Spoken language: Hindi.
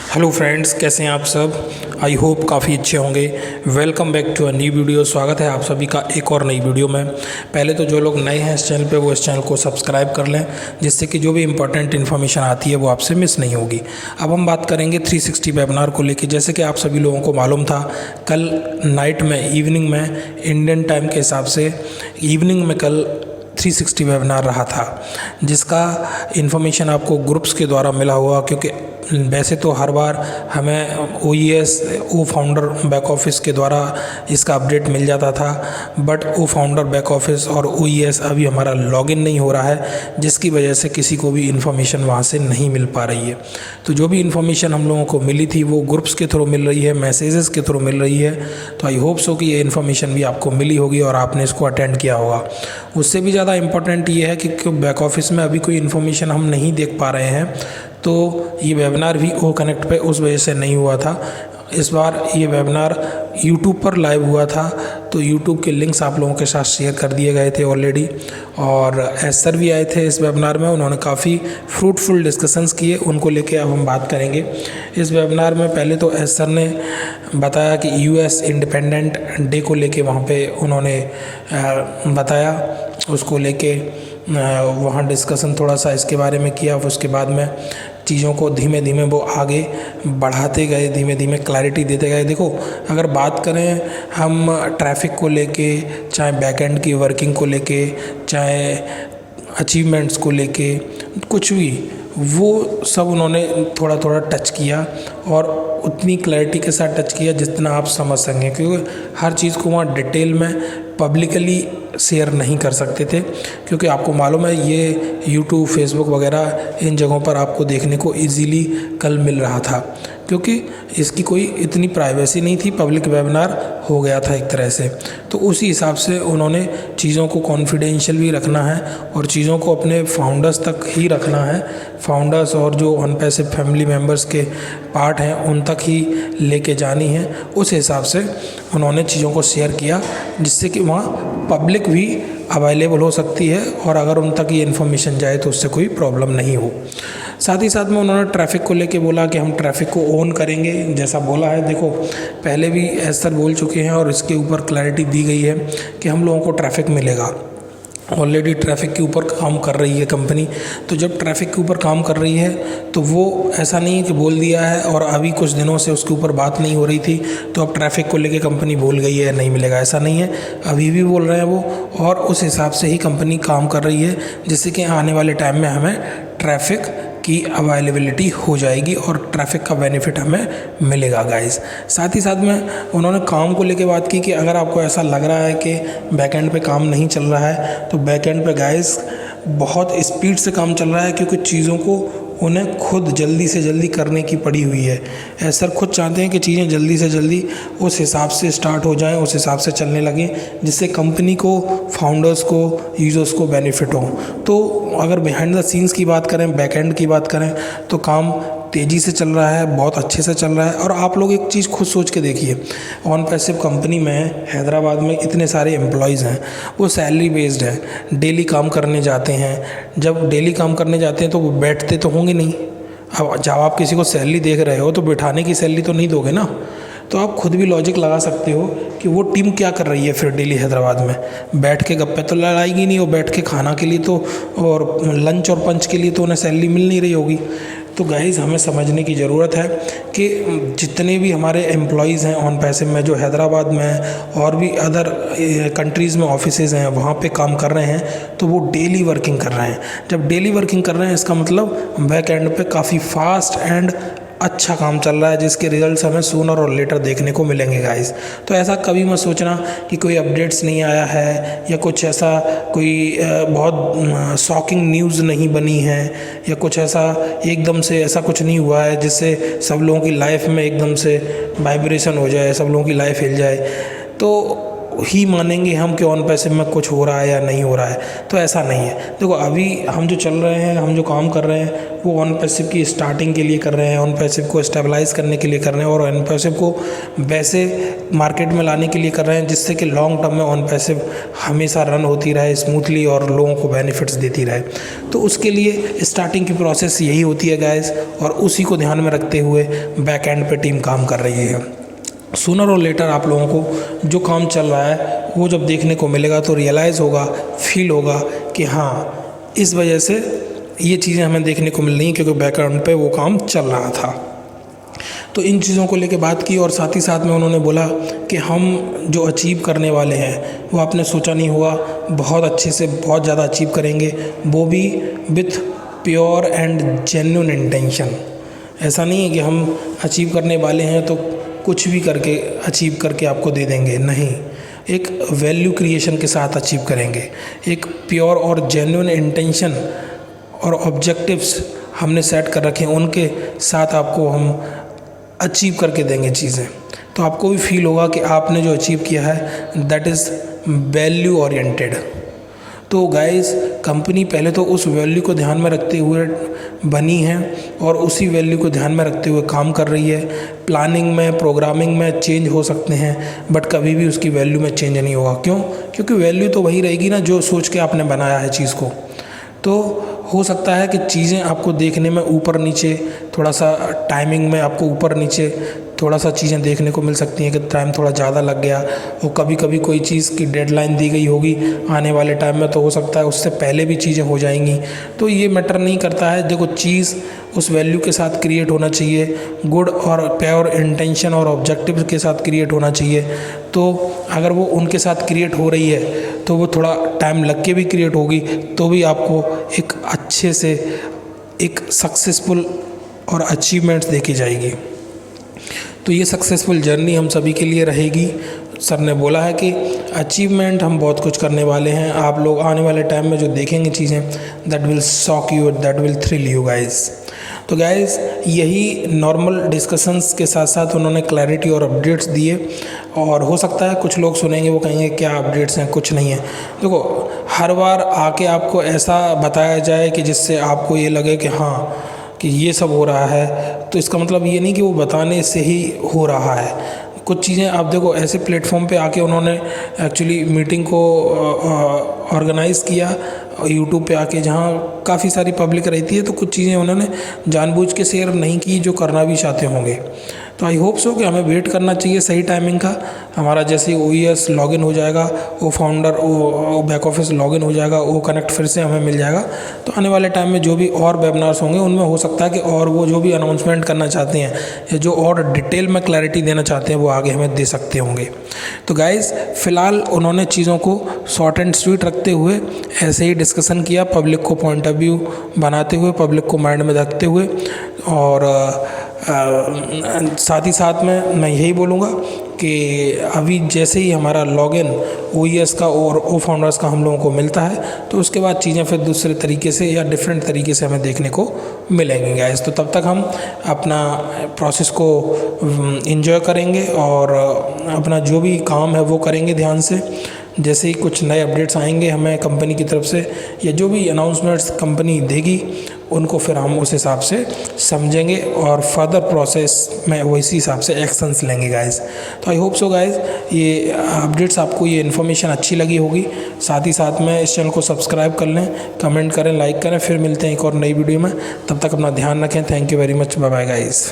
हेलो फ्रेंड्स, कैसे हैं आप सब। आई होप काफ़ी अच्छे होंगे। Welcome back to a new video. स्वागत है आप सभी का एक और नई वीडियो में। पहले तो जो लोग नए हैं इस चैनल पे वो इस चैनल को सब्सक्राइब कर लें, जिससे कि जो भी इंपॉर्टेंट इन्फॉर्मेशन आती है वो आपसे मिस नहीं होगी। अब हम बात करेंगे 360 वेबिनार को लेकर। जैसे कि आप सभी लोगों को मालूम था, कल नाइट में, इवनिंग में, इंडियन टाइम के हिसाब से इवनिंग में कल 360 वेबिनार रहा था, जिसका इन्फॉर्मेशन आपको ग्रुप्स के द्वारा मिला हुआ। क्योंकि वैसे तो हर बार हमें ओ फाउंडर बैक ऑफिस के द्वारा इसका अपडेट मिल जाता था, बट ओ फाउंडर बैक ऑफिस और OES अभी हमारा लॉगिन नहीं हो रहा है, जिसकी वजह से किसी को भी इन्फॉर्मेशन वहाँ से नहीं मिल पा रही है। तो जो भी इन्फॉर्मेशन हम लोगों को मिली थी वो ग्रुप्स के थ्रू मिल रही है, मैसेजेस के थ्रू मिल रही है। तो आई होप सो कि ये इन्फॉर्मेशन भी आपको मिली होगी और आपने इसको अटेंड किया होगा। उससे भी ज़्यादा इम्पोर्टेंट ये है कि बैक ऑफिस में अभी कोई इन्फॉर्मेशन हम नहीं देख पा रहे हैं, तो ये वेबिनार भी ओ कनेक्ट पे उस वजह से नहीं हुआ था। इस बार ये वेबिनार यूट्यूब पर लाइव हुआ था, तो यूट्यूब के लिंक्स आप लोगों के साथ शेयर कर दिए गए थे ऑलरेडी। और एस सर भी आए थे इस वेबिनार में, उन्होंने काफ़ी फ्रूटफुल डिस्कशंस किए, उनको लेके अब हम बात करेंगे इस वेबिनार में। पहले तो एस सर ने बताया कि US इंडिपेंडेंट डे को लेके वहाँ पे उन्होंने बताया, उसको लेके वहाँ डिस्कशन थोड़ा सा इसके बारे में किया। उसके बाद में चीज़ों को धीमे धीमे वो आगे बढ़ाते गए, धीमे धीमे क्लैरिटी देते गए। देखो, अगर बात करें हम ट्रैफिक को लेके, चाहे बैकएंड की वर्किंग को लेके, चाहे अचीवमेंट्स को लेके, कुछ भी, वो सब उन्होंने थोड़ा थोड़ा टच किया और उतनी क्लैरिटी के साथ टच किया जितना आप समझ सकें, क्योंकि हर चीज़ को वहाँ डिटेल में पब्लिकली शेयर नहीं कर सकते थे। क्योंकि आपको मालूम है ये यूट्यूब, फेसबुक वगैरह इन जगहों पर आपको देखने को इजीली कल मिल रहा था, क्योंकि इसकी कोई इतनी प्राइवेसी नहीं थी, पब्लिक वेबिनार हो गया था एक तरह से। तो उसी हिसाब से उन्होंने चीज़ों को कॉन्फिडेंशियल भी रखना है और चीज़ों को अपने फाउंडर्स तक ही रखना है। फाउंडर्स और जो अनपैसिव फैमिली मेम्बर्स के पार्ट हैं उन तक ही लेके जानी है। उस हिसाब से उन्होंने चीज़ों को शेयर किया, जिससे कि वहाँ पब्लिक भी अवेलेबल हो सकती है और अगर उन तक ये इन्फॉर्मेशन जाए तो उससे कोई प्रॉब्लम नहीं हो। साथ ही साथ में उन्होंने ट्रैफिक को लेके बोला कि हम ट्रैफिक को ऑन करेंगे, जैसा बोला है। देखो, पहले भी एस बोल चुके हैं और इसके ऊपर क्लैरिटी दी गई है कि हम लोगों को ट्रैफिक मिलेगा। ऑलरेडी ट्रैफिक के ऊपर काम कर रही है कंपनी। तो जब ट्रैफिक के ऊपर काम कर रही है तो वो ऐसा नहीं है कि बोल दिया है और अभी कुछ दिनों से उसके ऊपर बात नहीं हो रही थी तो अब ट्रैफिक को लेके कंपनी भूल गई है, नहीं मिलेगा, ऐसा नहीं है। अभी भी बोल रहे हैं वो, और उस हिसाब से ही कंपनी काम कर रही है, जिससे कि आने वाले टाइम में हमें ट्रैफिक की अवेलेबिलिटी हो जाएगी और ट्रैफिक का बेनिफिट हमें मिलेगा गाइस। साथ ही साथ में उन्होंने काम को लेके बात की कि अगर आपको ऐसा लग रहा है कि बैकएंड पे काम नहीं चल रहा है तो बैकएंड पे गाइस बहुत स्पीड से काम चल रहा है, क्योंकि चीज़ों को उन्हें खुद जल्दी से जल्दी करने की पड़ी हुई है। सर खुद चाहते हैं कि चीज़ें जल्दी से जल्दी उस हिसाब से स्टार्ट हो जाएं, उस हिसाब से चलने लगें, जिससे कंपनी को, फाउंडर्स को, यूज़र्स को बेनिफिट हो। तो अगर बिहाइंड द सीन्स की बात करें, बैकएंड की बात करें, तो काम तेज़ी से चल रहा है, बहुत अच्छे से चल रहा है। और आप लोग एक चीज़ खुद सोच के देखिए, ऑन पैसिव कंपनी में हैदराबाद में इतने सारे एम्प्लॉयज़ हैं, वो सैलरी बेस्ड है, डेली काम करने जाते हैं। जब डेली काम करने जाते हैं तो वो बैठते तो होंगे नहीं। अब जब आप किसी को सैलरी देख रहे हो तो बिठाने की सैलरी तो नहीं दोगे ना। तो आप खुद भी लॉजिक लगा सकते हो कि वो टीम क्या कर रही है फिर डेली हैदराबाद में। बैठ के गप्पे तो लड़ाएगी नहीं, वो बैठ के खाना के लिए तो, और लंच और पंच के लिए तो उन्हें सैलरी मिल नहीं रही होगी। तो गाइज़, हमें समझने की ज़रूरत है कि जितने भी हमारे एम्प्लॉयज़ हैं ऑन पैसिव में, जो हैदराबाद में और भी अदर कंट्रीज़ में ऑफिसेज़ हैं, वहाँ पे काम कर रहे हैं, तो वो डेली वर्किंग कर रहे हैं। जब डेली वर्किंग कर रहे हैं, इसका मतलब बैक एंड पे काफ़ी फास्ट एंड अच्छा काम चल रहा है, जिसके रिजल्ट्स हमें सूनर और लेटर देखने को मिलेंगे गाइस। तो ऐसा कभी मत सोचना कि कोई अपडेट्स नहीं आया है या कुछ ऐसा कोई बहुत शॉकिंग न्यूज़ नहीं बनी है या कुछ ऐसा एकदम से ऐसा कुछ नहीं हुआ है जिससे सब लोगों की लाइफ में एकदम से वाइब्रेशन हो जाए, सब लोगों की लाइफ हिल जाए। तो ही मानेंगे हम कि ऑन पैसिव में कुछ हो रहा है या नहीं हो रहा है, तो ऐसा नहीं है। देखो अभी हम जो चल रहे हैं, हम जो काम कर रहे हैं वो ऑन पैसिव की स्टार्टिंग के लिए कर रहे हैं, ऑन पैसिव को स्टेबलाइज़ करने के लिए कर रहे हैं और ऑन पैसिव को वैसे मार्केट में लाने के लिए कर रहे हैं जिससे कि लॉन्ग टर्म में ऑन पैसिव हमेशा रन होती रहे स्मूथली और लोगों को बेनिफिट्स देती रहे। तो उसके लिए स्टार्टिंग की प्रोसेस यही होती है गाइस, और उसी को ध्यान में रखते हुए बैक एंड पे टीम काम कर रही है। सूनर और लेटर आप लोगों को जो काम चल रहा है वो जब देखने को मिलेगा तो रियलाइज़ होगा, फील होगा कि हाँ इस वजह से ये चीज़ें हमें देखने को मिल रही हैं क्योंकि बैकग्राउंड पे वो काम चल रहा था। तो इन चीज़ों को लेके बात की और साथ ही साथ में उन्होंने बोला कि हम जो अचीव करने वाले हैं वो आपने सोचा नहीं हुआ, बहुत अच्छे से बहुत ज़्यादा अचीव करेंगे, वो भी with pure and genuine intention. ऐसा नहीं है कि हम अचीव करने वाले हैं तो कुछ भी करके अचीव करके आपको दे देंगे, नहीं, एक वैल्यू क्रिएशन के साथ अचीव करेंगे। एक प्योर और जेन्युइन इंटेंशन और ऑब्जेक्टिव्स हमने सेट कर रखे हैं, उनके साथ आपको हम अचीव करके देंगे चीज़ें। तो आपको भी फील होगा कि आपने जो अचीव किया है दैट इज़ वैल्यू ओरिएंटेड। तो गाइस कंपनी पहले तो उस वैल्यू को ध्यान में रखते हुए बनी है और उसी वैल्यू को ध्यान में रखते हुए काम कर रही है। प्लानिंग में, प्रोग्रामिंग में चेंज हो सकते हैं बट कभी भी उसकी वैल्यू में चेंज नहीं होगा। क्यों? क्योंकि वैल्यू तो वही रहेगी ना जो सोच के आपने बनाया है चीज़ को। तो हो सकता है कि चीज़ें आपको देखने में ऊपर नीचे, थोड़ा सा टाइमिंग में आपको ऊपर नीचे थोड़ा सा चीज़ें देखने को मिल सकती हैं कि टाइम थोड़ा ज़्यादा लग गया, और कभी कभी कोई चीज़ की डेडलाइन दी गई होगी आने वाले टाइम में, तो हो सकता है उससे पहले भी चीज़ें हो जाएंगी। तो ये मैटर नहीं करता है। देखो चीज़ उस वैल्यू के साथ क्रिएट होना चाहिए, गुड और प्योर इंटेंशन और ऑब्जेक्टिव के साथ क्रिएट होना चाहिए। तो अगर वो उनके साथ क्रिएट हो रही है तो वो थोड़ा टाइम लग के भी क्रिएट होगी तो भी आपको एक अच्छे से एक सक्सेसफुल और अचीवमेंट्स देखी जाएगी। तो ये सक्सेसफुल जर्नी हम सभी के लिए रहेगी। सर ने बोला है कि अचीवमेंट हम बहुत कुछ करने वाले हैं, आप लोग आने वाले टाइम में जो देखेंगे चीज़ें that will shock you, that will thrill you guys. तो गाइस यही नॉर्मल डिस्कशंस के साथ साथ उन्होंने क्लैरिटी और अपडेट्स दिए, और हो सकता है कुछ लोग सुनेंगे वो कहेंगे क्या अपडेट्स हैं, कुछ नहीं है। देखो हर बार आके आपको ऐसा बताया जाए कि जिससे आपको ये लगे कि हाँ कि ये सब हो रहा है, तो इसका मतलब ये नहीं कि वो बताने से ही हो रहा है। कुछ चीज़ें आप देखो ऐसे प्लेटफॉर्म पे आके उन्होंने एक्चुअली मीटिंग को ऑर्गेनाइज़ किया यूट्यूब पे आके, जहाँ काफ़ी सारी पब्लिक रहती है, तो कुछ चीज़ें उन्होंने जानबूझ के शेयर नहीं की जो करना भी चाहते होंगे। तो आई होप सो कि हमें वेट करना चाहिए सही टाइमिंग का। हमारा जैसे OES लॉगिन हो जाएगा, वो फाउंडर वो बैक ऑफिस लॉगिन हो जाएगा, वो कनेक्ट फिर से हमें मिल जाएगा, तो आने वाले टाइम में जो भी और वेबिनार्स होंगे उनमें हो सकता है कि और वो जो भी अनाउंसमेंट करना चाहते हैं या जो और डिटेल में क्लैरिटी देना चाहते हैं वो आगे हमें दे सकते होंगे। तो गाइज़ फ़िलहाल उन्होंने चीज़ों को शॉर्ट एंड स्वीट रखते हुए ऐसे ही डिस्कशन किया, पब्लिक को पॉइंट ऑफ व्यू बनाते हुए, पब्लिक को माइंड में रखते हुए, और साथ ही साथ में मैं यही बोलूँगा कि अभी जैसे ही हमारा लॉगिन OES का और ओ फाउंडर्स का हम लोगों को मिलता है तो उसके बाद चीज़ें फिर दूसरे तरीके से या डिफरेंट तरीके से हमें देखने को मिलेंगे गाइस। तो तब तक हम अपना प्रोसेस को एंजॉय करेंगे और अपना जो भी काम है वो करेंगे ध्यान से। जैसे ही कुछ नए अपडेट्स आएंगे हमें कंपनी की तरफ से या जो भी अनाउंसमेंट्स कंपनी देगी उनको फिर हम उस हिसाब से समझेंगे और फर्दर प्रोसेस में वैसी हिसाब से एक्शंस लेंगे गाइस। तो आई होप सो गाइस ये अपडेट्स आपको ये इन्फॉर्मेशन अच्छी लगी होगी। साथ ही साथ में इस चैनल को सब्सक्राइब कर लें, कमेंट करें, लाइक करें। फिर मिलते हैं एक और नई वीडियो में, तब तक अपना ध्यान रखें। Thank you very much, bye bye guys.